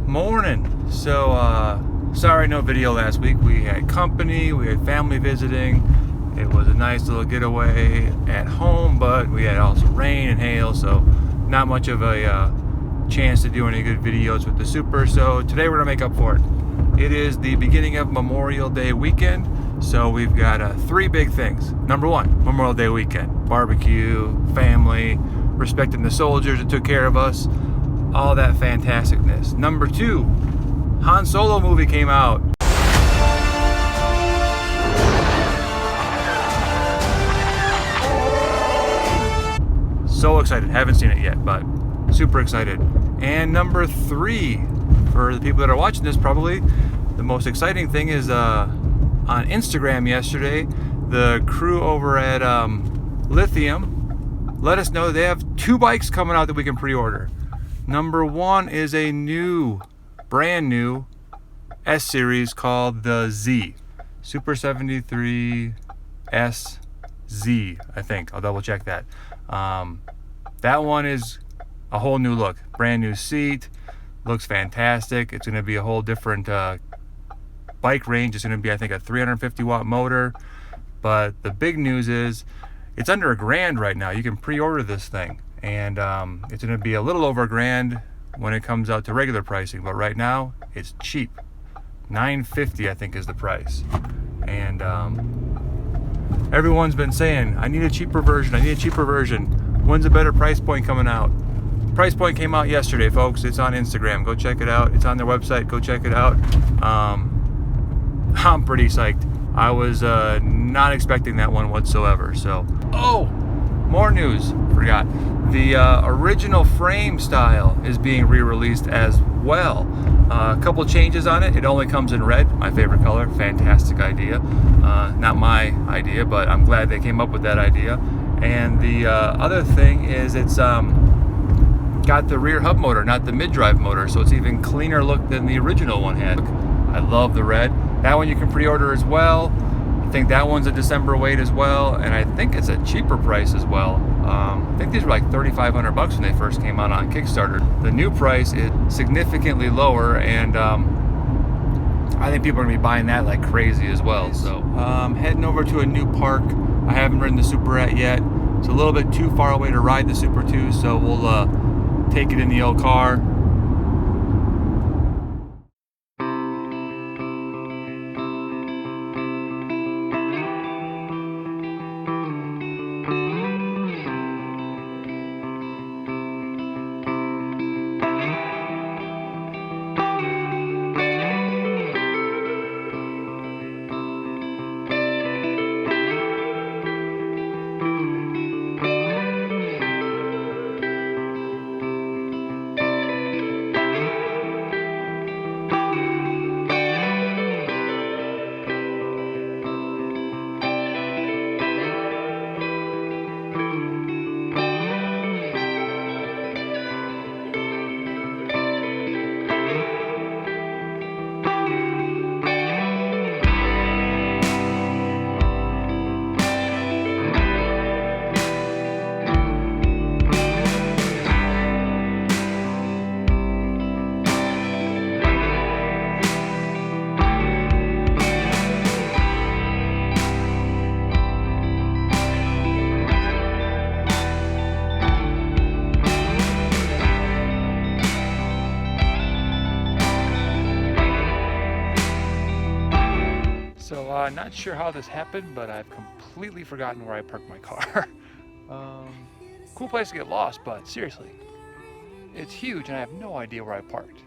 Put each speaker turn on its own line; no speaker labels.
Morning. Sorry no video last week. We had company, we had family visiting. It was a nice little getaway at home, but we had also rain and hail, so not much of a chance to do any good videos with the Super. So today we're gonna make up for it. It is the beginning of Memorial Day weekend, so we've got three big things. Number one, Memorial Day weekend. Barbecue, family, respecting the soldiers that took care of us, all that fantasticness. Number two, Han Solo movie came out. So excited, haven't seen it yet, but super excited. And number three, for the people that are watching this, probably the most exciting thing is on Instagram yesterday, the crew over at Lithium let us know they have two bikes coming out that we can pre-order. Number one is a brand new S series called the Z, Super 73 SZ, I think. I'll double check that. That one is a whole new look, brand new seat, looks fantastic. It's going to be a whole different bike range. It's going to be, I think, a 350 watt motor. But the big news is it's under $1,000 right now. You can pre-order this thing, and it's going to be a little over $1,000 when it comes out to regular pricing. But right now it's cheap, $950 I think is the price. And everyone's been saying, I need a cheaper version. When's a better price point coming out? Price point came out yesterday, folks. It's on Instagram. Go check it out. It's on their website. Go check it out. I'm pretty psyched. I was not expecting that one whatsoever. So, more news. Forgot. The original frame style is being re-released as well. A couple changes on it. It only comes in red, my favorite color. Fantastic idea. Not my idea, but I'm glad they came up with that idea. And the other thing is it's got the rear hub motor, not the mid-drive motor, so it's even cleaner look than the original one had. I love the red. That one you can pre-order as well. I think that one's a December wait as well, and I think it's a cheaper price as well. I think these were like $3,500 when they first came out on Kickstarter. The new price is significantly lower, and I think people are gonna be buying that like crazy as well. So heading over to a new park I haven't ridden the Super at yet. It's a little bit too far away to ride the Super 2, so we'll take it in the old car. So not sure how this happened, but I've completely forgotten where I parked my car. Cool place to get lost, but seriously, it's huge and I have no idea where I parked.